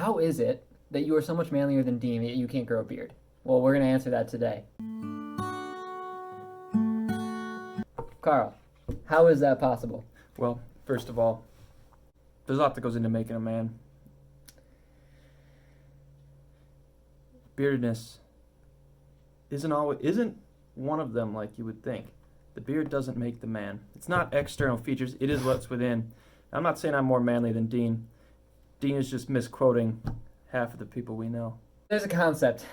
how is it that you are so much manlier than Dean yet you can't grow a beard? Well, we're going to answer that today. Carl, how is that possible? Well, first of all, there's a lot that goes into making a man. Beardedness isn't one of them like you would think. The beard doesn't make the man. It's not external features, it is what's within. I'm not saying I'm more manly than Dean. Dean is just misquoting half of the people we know. There's a concept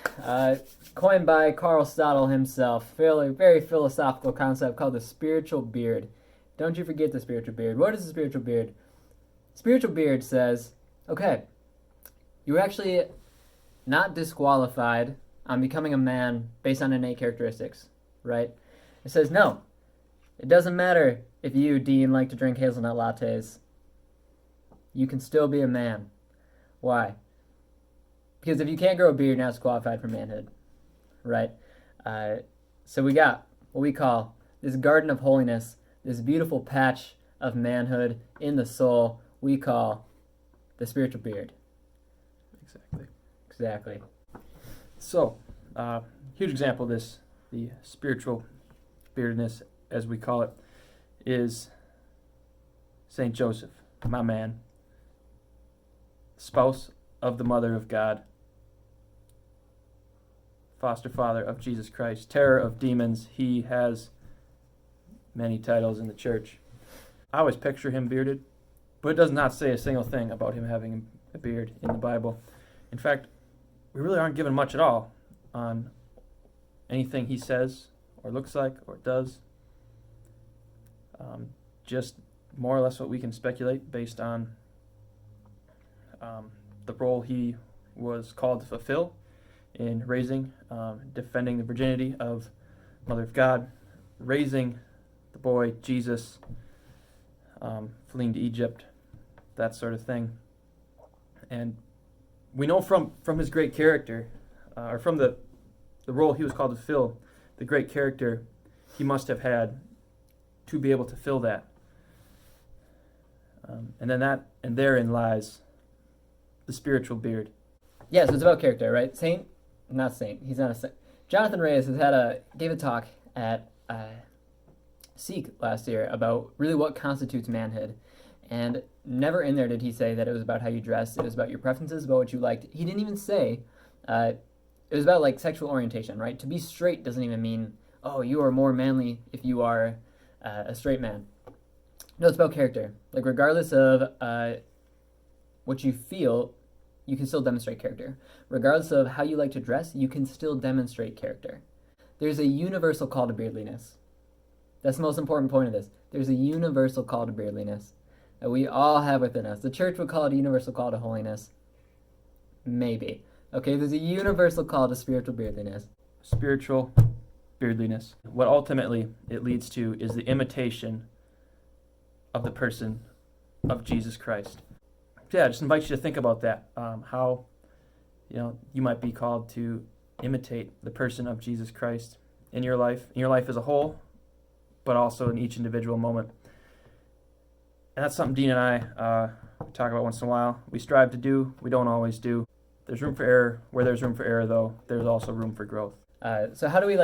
coined by Carl Stottle himself, very philosophical concept called the spiritual beard. Don't you forget the spiritual beard. What is the spiritual beard? Spiritual beard says, okay, you're actually not disqualified on becoming a man based on innate characteristics, right? It says, no, it doesn't matter if you, Dean, like to drink hazelnut lattes. You can still be a man. Why? Because if you can't grow a beard, you're not disqualified for manhood, right? So we got what we call this garden of holiness, this beautiful patch of manhood in the soul we call the spiritual beard. Exactly. So, huge example of this, the spiritual beardedness, as we call it, is Saint Joseph, my man, spouse of the Mother of God, foster father of Jesus Christ, terror of demons. He has many titles in the church. I always picture him bearded, but it does not say a single thing about him having a beard in the Bible. In fact, we really aren't given much at all on anything he says or looks like or does. Just more or less what we can speculate based on the role he was called to fulfill in raising, defending the virginity of Mother of God, raising the boy Jesus, fleeing to Egypt, that sort of thing. And we know from his great character, or from the role he was called to fill, the great character he must have had to be able to fill that. And therein lies the spiritual beard. Yeah, so it's about character, right? He's not a saint. Jonathan Reyes gave a talk at Seek last year about really what constitutes manhood. And never in there did he say that it was about how you dressed, it was about your preferences, about what you liked. He didn't even say it was about like sexual orientation, right? To be straight doesn't even mean, oh, you are more manly if you are a straight man. No, it's about character. Like regardless of what you feel, you can still demonstrate character. Regardless of how you like to dress, you can still demonstrate character. There's a universal call to beardliness. That's the most important point of this. There's a universal call to beardliness that we all have within us. The church would call it a universal call to holiness. Maybe. Okay, there's a universal call to spiritual beardliness. Spiritual beardliness. What ultimately it leads to is the imitation of the person of Jesus Christ. Yeah, I just invite you to think about that. How you might be called to imitate the person of Jesus Christ in your life as a whole, but also in each individual moment. And that's something Dean and I talk about once in a while. We strive to do, we don't always do. There's room for error. Where there's room for error, though, there's also room for growth. So how do we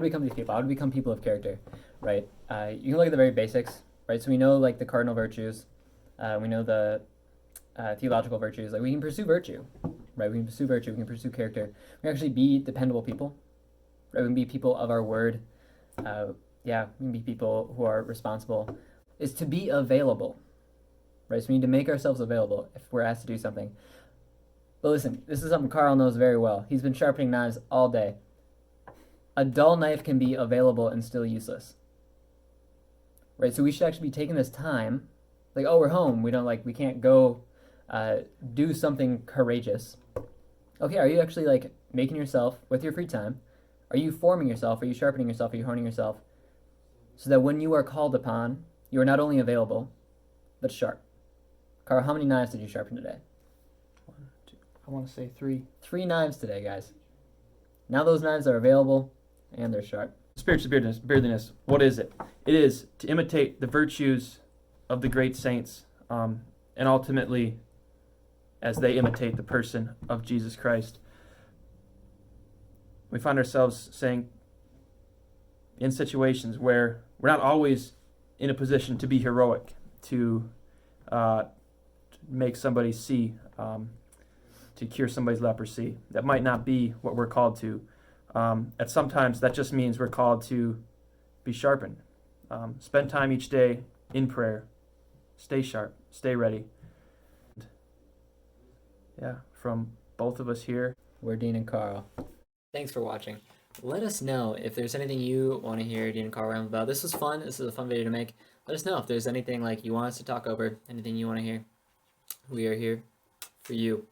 become these people? How do we become people of character, right? You can look at the very basics, right? So we know like the cardinal virtues. We know the theological virtues. Like we can pursue virtue, right? We can pursue virtue. We can pursue character. We can actually be dependable people, right? We can be people of our word. We can be people who are responsible. Is to be available, right? So we need to make ourselves available if we're asked to do something. But listen, this is something Carl knows very well. He's been sharpening knives all day. A dull knife can be available and still useless, right? So we should actually be taking this time, like, oh, we're home. We can't go do something courageous. Okay, are you actually like making yourself with your free time? Are you forming yourself? Are you sharpening yourself? Are you honing yourself? So that when you are called upon, you are not only available, but sharp. Carl, how many knives did you sharpen today? 1, 2, I want to say 3. 3 knives today, guys. Now those knives are available and they're sharp. Spiritual beardliness, what is it? It is to imitate the virtues of the great saints, and ultimately as they imitate the person of Jesus Christ. We find ourselves saying in situations where we're not always in a position to be heroic, to make somebody see, to cure somebody's leprosy. That might not be what we're called to. At sometimes that just means we're called to be sharpened. Spend time each day in prayer. Stay sharp. Stay ready. Yeah, from both of us here. We're Dean and Carl. Thanks for watching. Let us know if there's anything you want to hear Dean and Carl ramble about. This was fun. This is a fun video to make. Let us know if there's anything like you want us to talk over, anything you want to hear. We are here for you.